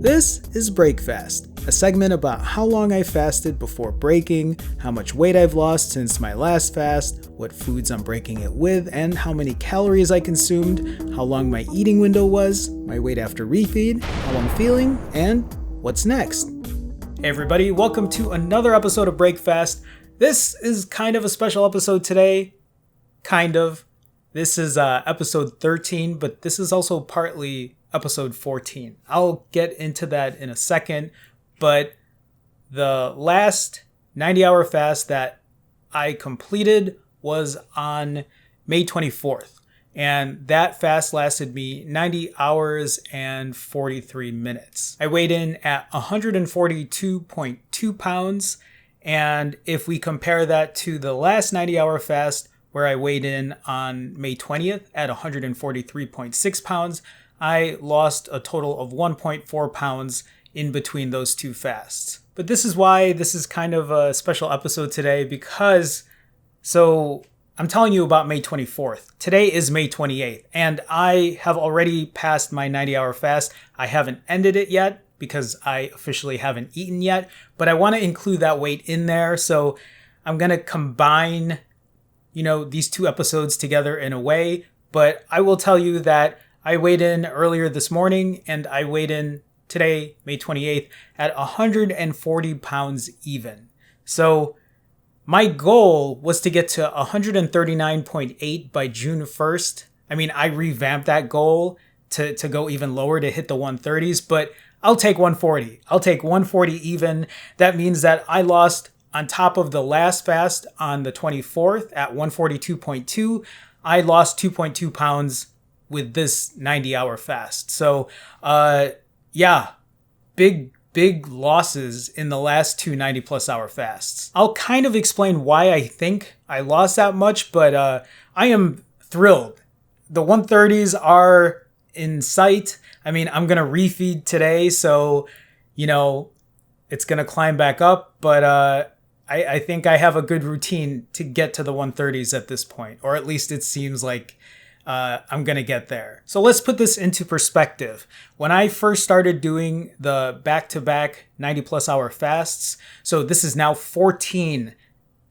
This is Break Fast, a segment about how long I fasted before breaking, how much weight I've lost since my last fast, what foods I'm breaking it with, and how many calories I consumed, how long my eating window was, my weight after refeed, how I'm feeling, and what's next. Hey everybody, welcome to another episode of Break Fast. This is kind of a special episode today. Kind of. This is episode 13, but this is also partly episode 14. I'll get into that in a second, but the last 90-hour fast that I completed was on May 24th, and that fast lasted me 90 hours and 43 minutes. I weighed in at 142.2 pounds, and if we compare that to the last 90-hour fast where I weighed in on May 20th at 143.6 pounds, I lost a total of 1.4 pounds in between those two fasts. But this is why this is kind of a special episode today, because I'm telling you about May 24th. Today is May 28th, and I have already passed my 90-hour fast. I haven't ended it yet because I officially haven't eaten yet, but I want to include that weight in there. So I'm going to combine these two episodes together in a way, but I will tell you that I weighed in earlier this morning and I weighed in today, May 28th, at 140 pounds even. So my goal was to get to 139.8 by June 1st. I mean, I revamped that goal to go even lower to hit the 130s, but I'll take 140. I'll take 140 even. That means that I lost, on top of the last fast on the 24th at 142.2, I lost 2.2 pounds with this 90-hour fast. So, big losses in the last two 90-plus hour fasts. I'll kind of explain why I think I lost that much, but I am thrilled. The 130s are in sight. I mean, I'm going to refeed today, so, it's going to climb back up, but I think I have a good routine to get to the 130s at this point, or at least it seems like I'm going to get there. So let's put this into perspective. When I first started doing the back-to-back 90-plus hour fasts, so this is now 14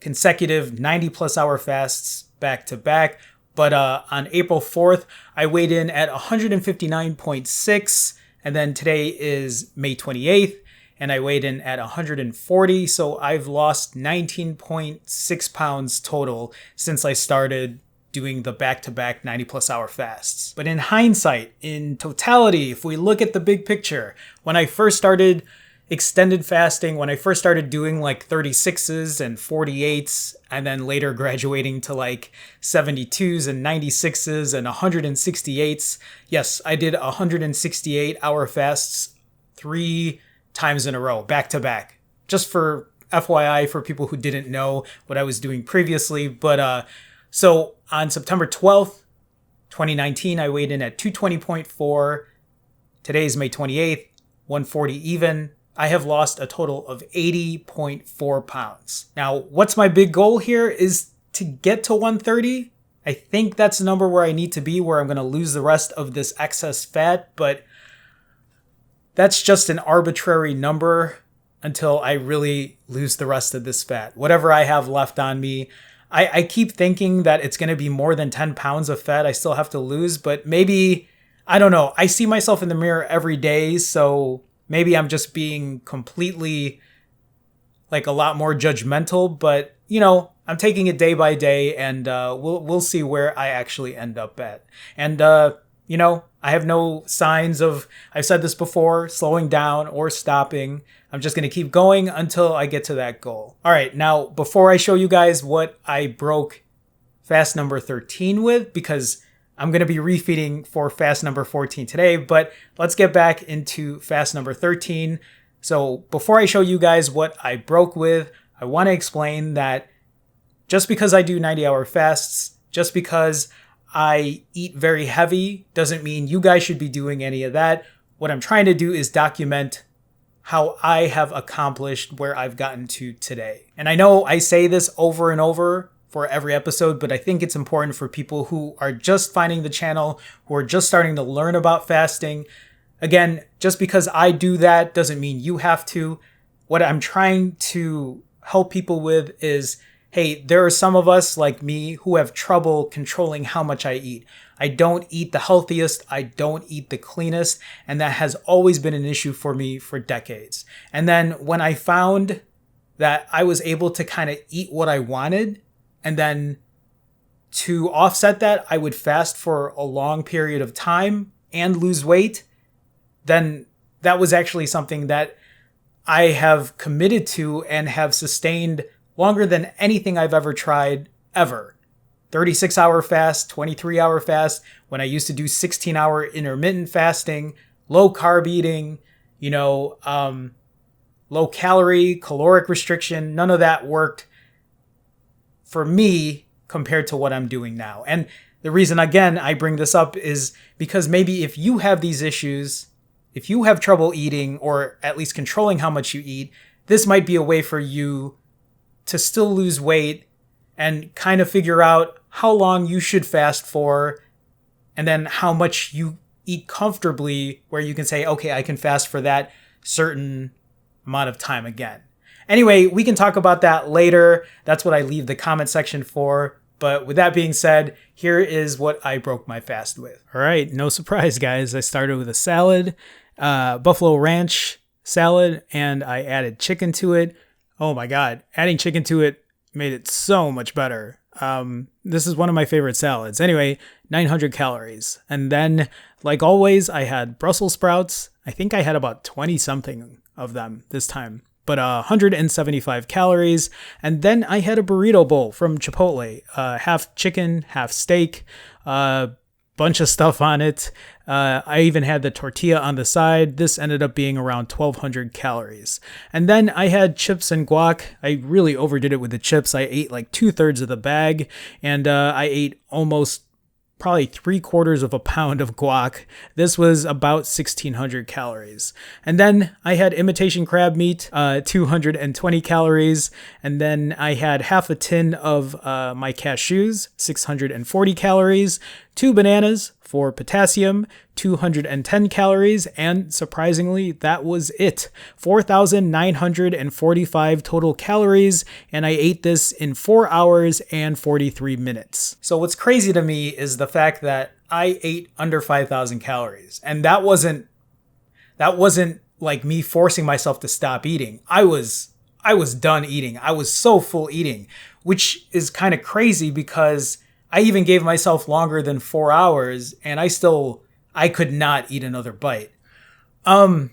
consecutive 90-plus hour fasts back-to-back, but on April 4th, I weighed in at 159.6, and then today is May 28th, and I weighed in at 140, so I've lost 19.6 pounds total since I started doing the back-to-back 90-plus hour fasts. But in hindsight, in totality, if we look at the big picture, when I first started extended fasting, when I first started doing like 36s and 48s, and then later graduating to like 72s and 96s and 168s, yes, I did 168-hour fasts 3 times in a row, back-to-back. Just for FYI, for people who didn't know what I was doing previously, but so on September 12th, 2019, I weighed in at 220.4. Today's May 28th, 140 even. I have lost a total of 80.4 pounds. Now, what's my big goal here is to get to 130. I think that's the number where I need to be, where I'm going to lose the rest of this excess fat, but that's just an arbitrary number until I really lose the rest of this fat. Whatever I have left on me, I keep thinking that it's going to be more than 10 pounds of fat I still have to lose, but maybe, I don't know. I see myself in the mirror every day, so maybe I'm just being completely like a lot more judgmental, but I'm taking it day by day, and we'll see where I actually end up at. And I have no signs of, I've said this before, slowing down or stopping. I'm just going to keep going until I get to that goal. All right, now, before I show you guys what I broke fast number 13 with, because I'm going to be refeeding for fast number 14 today, but let's get back into fast number 13. So before I show you guys what I broke with, I want to explain that just because I do 90-hour fasts, just because I eat very heavy, doesn't mean you guys should be doing any of that. What I'm trying to do is document how I have accomplished where I've gotten to today. And I know I say this over and over for every episode, but I think it's important for people who are just finding the channel, who are just starting to learn about fasting, Again, just because I do that doesn't mean you have to. What I'm trying to help people with is, hey, there are some of us like me who have trouble controlling how much I eat. I don't eat the healthiest. I don't eat the cleanest. And that has always been an issue for me for decades. And then when I found that I was able to kind of eat what I wanted, and then to offset that, I would fast for a long period of time and lose weight, then that was actually something that I have committed to and have sustained longer than anything I've ever tried ever. 36-hour fast, 23-hour fast, when I used to do 16-hour intermittent fasting, low carb eating, low calorie, caloric restriction, none of that worked for me compared to what I'm doing now. And the reason, again, I bring this up is because maybe if you have these issues, if you have trouble eating or at least controlling how much you eat, this might be a way for you to still lose weight and kind of figure out how long you should fast for and then how much you eat comfortably where you can say, okay, I can fast for that certain amount of time again. Anyway, we can talk about that later. That's what I leave the comment section for. But with that being said, here is what I broke my fast with. All right, no surprise, guys. I started with a salad, buffalo ranch salad, and I added chicken to it. Oh my God, adding chicken to it made it so much better. This is one of my favorite salads. Anyway, 900 calories. And then, like always, I had Brussels sprouts. I think I had about 20 something of them this time, but 175 calories. And then I had a burrito bowl from Chipotle, half chicken, half steak, bunch of stuff on it. I even had the tortilla on the side. This ended up being around 1,200 calories. And then I had chips and guac. I really overdid it with the chips. I ate like 2/3 of the bag, and I ate almost probably 3/4 of a pound of guac. This was about 1,600 calories. And then I had imitation crab meat, 220 calories. And then I had half a tin of my cashews, 640 calories, 2 bananas for potassium, 210 calories, and surprisingly, that was it. 4,945 total calories, and I ate this in 4 hours and 43 minutes. So what's crazy to me is the fact that I ate under 5,000 calories, and that wasn't like me forcing myself to stop eating. I was done eating. I was so full eating, which is kind of crazy because I even gave myself longer than 4 hours, and I could not eat another bite. And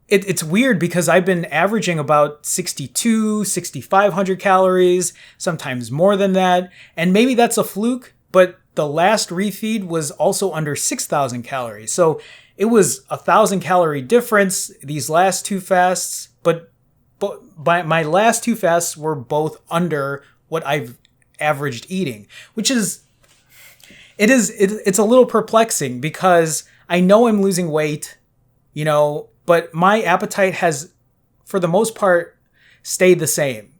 it's weird because I've been averaging about 6,500 calories, sometimes more than that. And maybe that's a fluke, but the last refeed was also under 6,000 calories. So it was 1,000 calorie difference these last two fasts, but my last two fasts were both under what I've averaged eating, which is it's a little perplexing because I know I'm losing weight, but my appetite has, for the most part, stayed the same.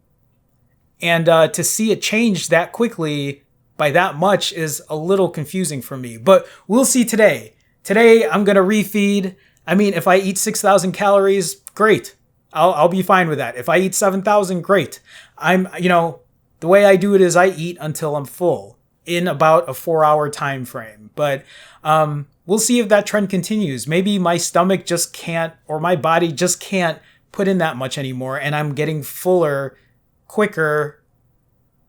And to see it change that quickly by that much is a little confusing for me. But we'll see today. Today, I'm going to refeed. I mean, if I eat 6,000 calories, great. I'll be fine with that. If I eat 7,000, great. The way I do it is I eat until I'm full in about a 4-hour time frame. But we'll see if that trend continues. Maybe my stomach just can't, or my body just can't put in that much anymore, and I'm getting fuller quicker,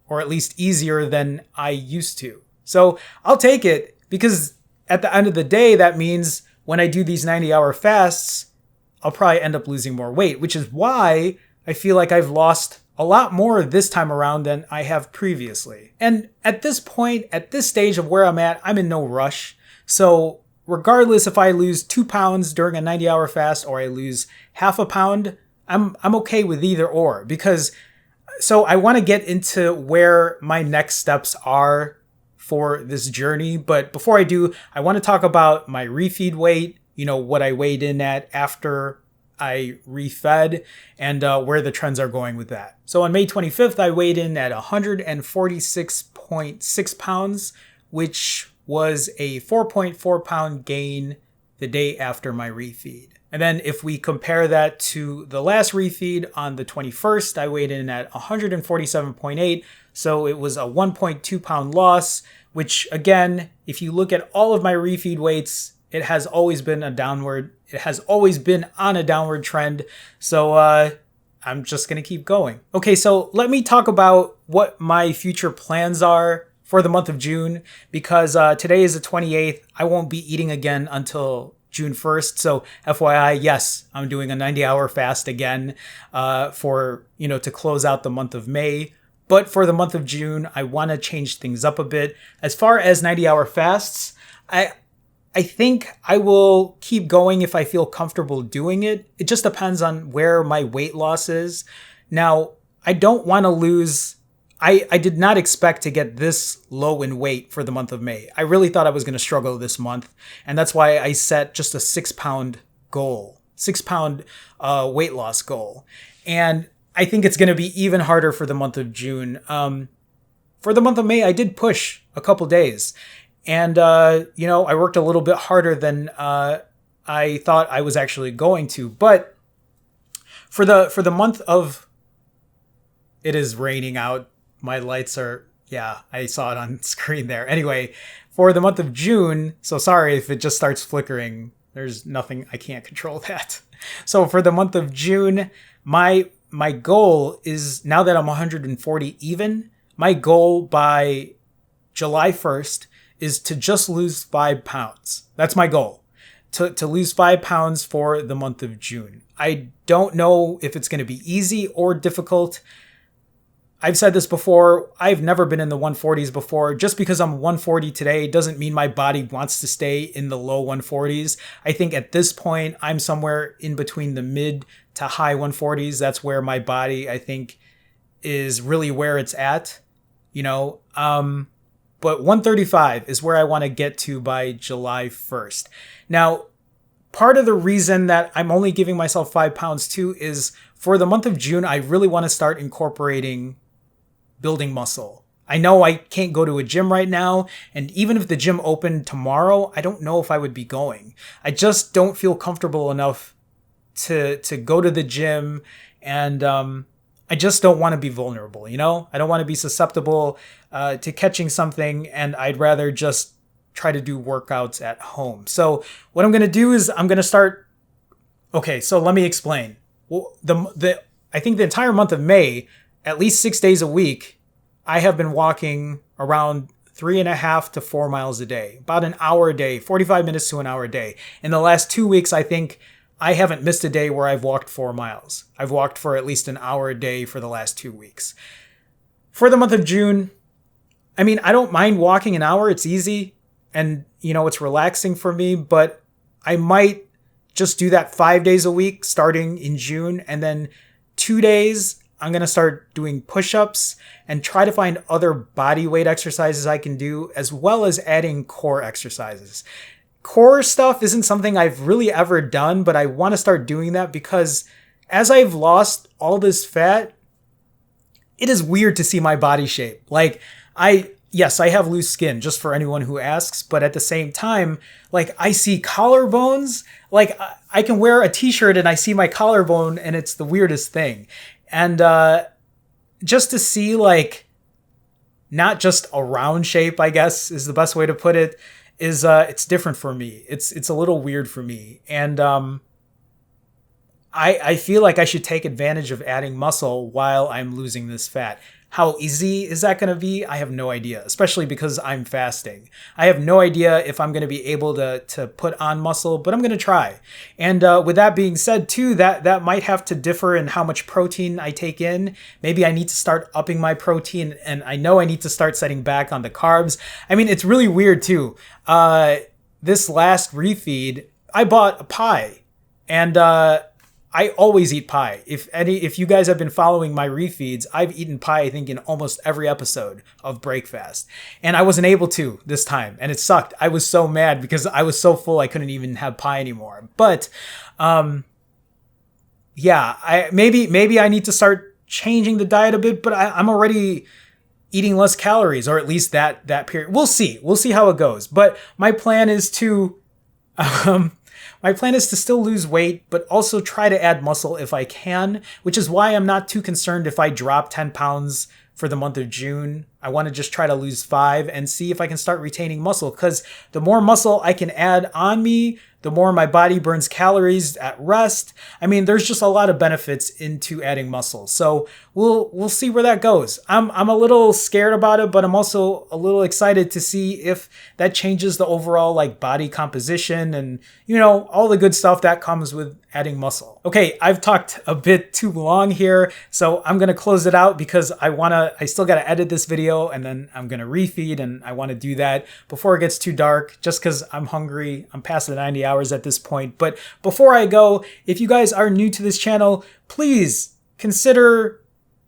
or at least easier than I used to. So I'll take it, because at the end of the day, that means when I do these 90-hour fasts, I'll probably end up losing more weight, which is why I feel like I've lost a lot more this time around than I have previously. And at this point, at this stage of where I'm at, I'm in no rush. So regardless if I lose 2 pounds during a 90-hour fast or I lose half a pound, I'm okay with either or, because so I want to get into where my next steps are for this journey. But before I do, I want to talk about my refeed weight, what I weighed in at after I refed, and where the trends are going with that. So on May 25th, I weighed in at 146.6 pounds, which was a 4.4 pound gain the day after my refeed. And then if we compare that to the last refeed on the 21st, I weighed in at 147.8. So it was a 1.2 pound loss, which again, if you look at all of my refeed weights, it has always been on a downward trend. So I'm just going to keep going. Okay, so let me talk about what my future plans are for the month of June, because today is the 28th. I won't be eating again until June 1st. So FYI, yes, I'm doing a 90-hour fast again to close out the month of May. But for the month of June, I want to change things up a bit. As far as 90-hour fasts, I think I will keep going if I feel comfortable doing it. It just depends on where my weight loss is. Now, I don't want to lose. I did not expect to get this low in weight for the month of May. I really thought I was going to struggle this month. And that's why I set just a 6-pound goal, 6-pound weight loss goal. And I think it's going to be even harder for the month of June. For the month of May, I did push a couple days. And, I worked a little bit harder than I thought I was actually going to. But for the month of... It is raining out. My lights are... Yeah, I saw it on screen there. Anyway, for the month of June... So sorry if it just starts flickering. There's nothing... I can't control that. So for the month of June, my goal is... Now that I'm 140 even, my goal by July 1st... is to just lose 5 pounds. That's my goal, to lose 5 pounds for the month of June. I don't know if it's going to be easy or difficult. I've said this before. I've never been in the 140s before. Just because I'm 140 today doesn't mean my body wants to stay in the low 140s. I think at this point, I'm somewhere in between the mid to high 140s. That's where my body, I think, is really where it's at, But 135 is where I want to get to by July 1st. Now, part of the reason that I'm only giving myself 5 pounds too is for the month of June, I really want to start incorporating building muscle. I know I can't go to a gym right now. And even if the gym opened tomorrow, I don't know if I would be going. I just don't feel comfortable enough to go to the gym. And I just don't want to be vulnerable, I don't want to be susceptible to catching something, and I'd rather just try to do workouts at home. So what I'm going to do is I'm going to start... Okay, so let me explain. Well, I think the entire month of May, at least 6 days a week, I have been walking around 3.5 to 4 miles a day, about an hour a day, 45 minutes to an hour a day. In the last 2 weeks, I think I haven't missed a day where I've walked 4 miles. I've walked for at least an hour a day for the last 2 weeks. For the month of June, I don't mind walking an hour. It's easy and, it's relaxing for me, but I might just do that 5 days a week starting in June. And then 2 days, I'm going to start doing push-ups and try to find other body weight exercises I can do, as well as adding core exercises. Core stuff isn't something I've really ever done, but I want to start doing that because as I've lost all this fat, it is weird to see my body shape. Yes, I have loose skin, just for anyone who asks, but at the same time, I see collarbones. I can wear a t-shirt and I see my collarbone and it's the weirdest thing. And just to see not just a round shape, I guess is the best way to put it, is it's different for me. It's a little weird for me. And I feel like I should take advantage of adding muscle while I'm losing this fat. How easy is that going to be? I have no idea, especially because I'm fasting. I have no idea if I'm going to be able to put on muscle, but I'm going to try. And with that being said, too, that might have to differ in how much protein I take in. Maybe I need to start upping my protein, and I know I need to start setting back on the carbs. It's really weird, too. This last refeed, I bought a pie, and I always eat pie. If you guys have been following my refeeds, I've eaten pie, I think, in almost every episode of Breakfast. And I wasn't able to this time, and it sucked. I was so mad because I was so full I couldn't even have pie anymore. But maybe I need to start changing the diet a bit, but I'm already, eating less calories, or at least that period. We'll see how it goes. But my plan is to still lose weight, but also try to add muscle if I can, which is why I'm not too concerned if I drop 10 pounds for the month of June. I want to just try to lose 5 and see if I can start retaining muscle, because the more muscle I can add on me, the more my body burns calories at rest. I mean, there's just a lot of benefits into adding muscle. So we'll see where that goes. I'm a little scared about it, but I'm also a little excited to see if that changes the overall like body composition and, you know, all the good stuff that comes with adding muscle. Okay, I've talked a bit too long here, so I'm gonna close it out because I still gotta edit this video, and then I'm gonna refeed, and I wanna do that before it gets too dark, just because I'm hungry. I'm past the 90 hours at this point. But before I go, if you guys are new to this channel, please consider,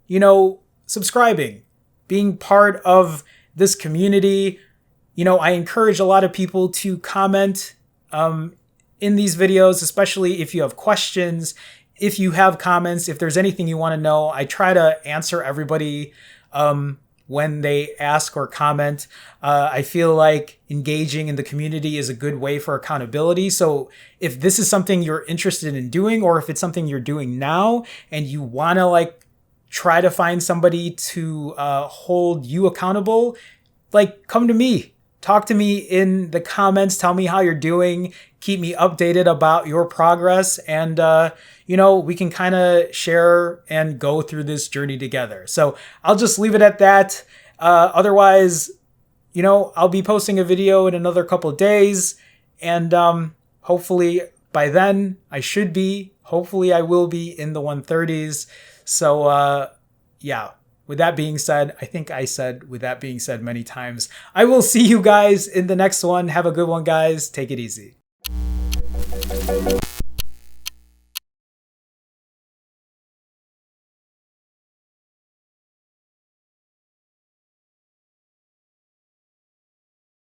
you know, subscribing, being part of this community. You know, I encourage a lot of people to comment in these videos, especially if you have questions, if you have comments, if there's anything you want to know. I try to answer everybody when they ask or comment. I feel like engaging in the community is a good way for accountability. So if this is something you're interested in doing, or if it's something you're doing now and you want to like try to find somebody to hold you accountable, like come to me. Talk to me in the comments. Tell me how you're doing. Keep me updated about your progress. And, you know, we can kind of share and go through this journey together. So I'll just leave it at that. Otherwise, you know, I'll be posting a video in another couple of days. And hopefully by then hopefully I will be in the 130s. So yeah. With that being said, I think I said with that being said many times, I will see you guys in the next one. Have a good one, guys. Take it easy.